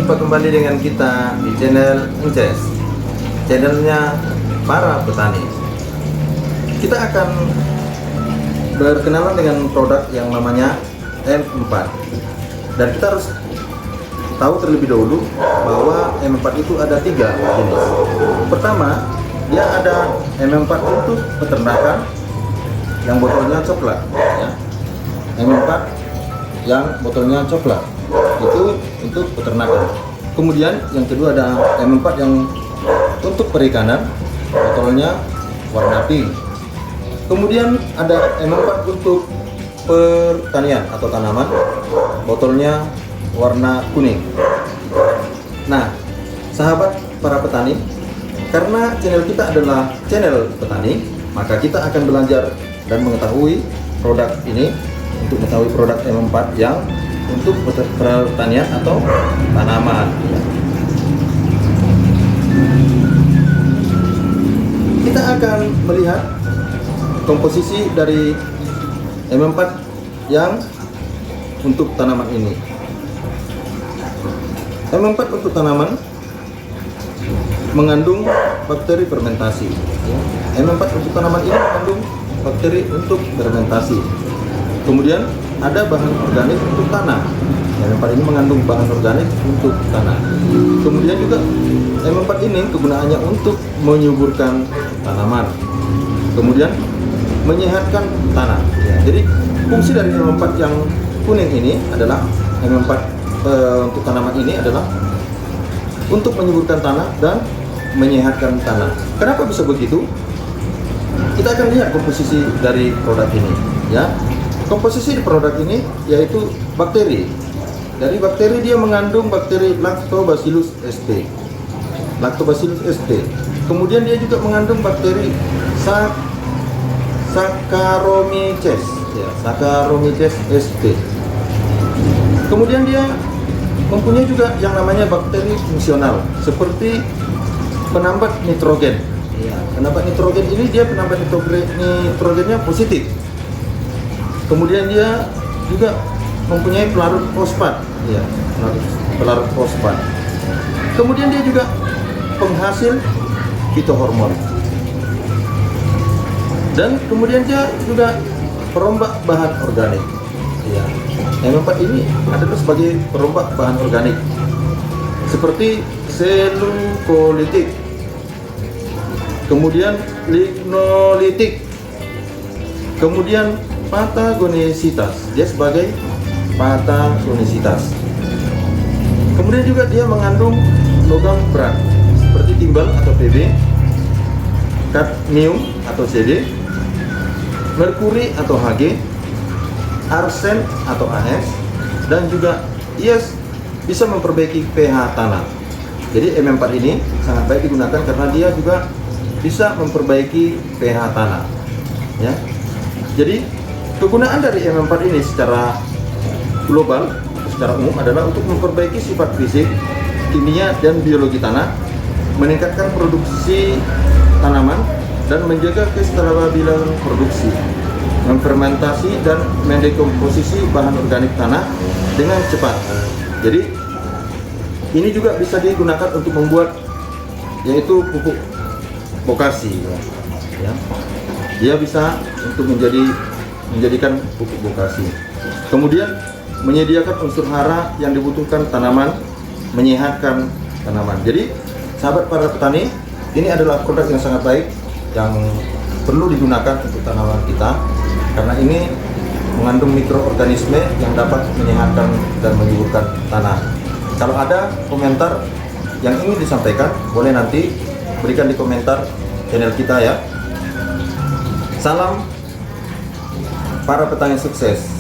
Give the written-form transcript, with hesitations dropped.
Jumpa kembali dengan kita di channel Ences, channelnya para petani. Kita akan berkenalan dengan produk yang namanya M4. Dan kita harus tahu terlebih dahulu bahwa M4 itu ada 3 jenis. Pertama, dia ada M4 untuk peternakan yang botolnya coklat, ya. M4 yang botolnya coklat itu untuk peternakan. Kemudian yang kedua ada M4 yang untuk perikanan, botolnya warna pink. Kemudian ada M4 untuk pertanian atau tanaman, botolnya warna kuning. Nah, sahabat para petani, karena channel kita adalah channel petani, maka kita akan belajar dan mengetahui produk ini, untuk mengetahui produk M4 yang untuk pertanian atau tanaman. Kita akan melihat komposisi dari M4 yang untuk tanaman ini. M4 untuk tanaman mengandung bakteri fermentasi. M4 untuk tanaman ini mengandung bakteri untuk fermentasi. Kemudian ada bahan organik untuk tanah. M4 ini mengandung bahan organik untuk tanah. Kemudian juga M4 ini kegunaannya untuk menyuburkan tanaman. Kemudian menyehatkan tanah. Jadi fungsi dari M4 yang kuning ini adalah M4 untuk tanaman ini adalah untuk menyuburkan tanah dan menyehatkan tanah. Kenapa bisa begitu? Kita akan lihat komposisi dari produk ini, ya. Komposisi di produk ini yaitu bakteri. Dari bakteri dia mengandung bakteri Lactobacillus sp. Lactobacillus sp. Kemudian dia juga mengandung bakteri Saccharomyces, ya, Saccharomyces sp. Kemudian dia mempunyai juga yang namanya bakteri fungsional seperti penambat nitrogen. Ya, penambat nitrogen ini dia penambat nitrogennya positif. Kemudian dia juga mempunyai pelarut fosfat, ya, pelarut fosfat. Kemudian dia juga penghasil fitohormon. Dan kemudian dia juga perombak bahan organik. Ya. M4 ini adalah sebagai perombak bahan organik seperti selukolitik, kemudian lignolitik, kemudian patagonisitas. Dia sebagai patagonisitas. Kemudian juga dia mengandung logam berat seperti timbal atau Pb, kadmium atau Cd, merkuri atau Hg, arsen atau As, dan juga ia bisa memperbaiki pH tanah. Jadi M4 ini sangat baik digunakan karena dia juga bisa memperbaiki pH tanah, ya. Jadi kegunaan dari M4 ini secara global, secara umum adalah untuk memperbaiki sifat fisik, kimia, dan biologi tanah, meningkatkan produksi tanaman, dan menjaga kestabilan produksi, memfermentasi dan mendekomposisi bahan organik tanah dengan cepat. Jadi ini juga bisa digunakan untuk membuat yaitu pupuk bokasi, ya. Dia bisa untuk menjadikan pupuk bokasi. Kemudian menyediakan unsur hara yang dibutuhkan tanaman, menyehatkan tanaman. Jadi sahabat para petani, ini adalah produk yang sangat baik yang perlu digunakan untuk tanaman kita, karena ini mengandung mikroorganisme yang dapat menyehatkan dan menyuburkan tanah. Kalau ada komentar yang ingin disampaikan, boleh nanti berikan di komentar channel kita, ya. Salam para petani sukses.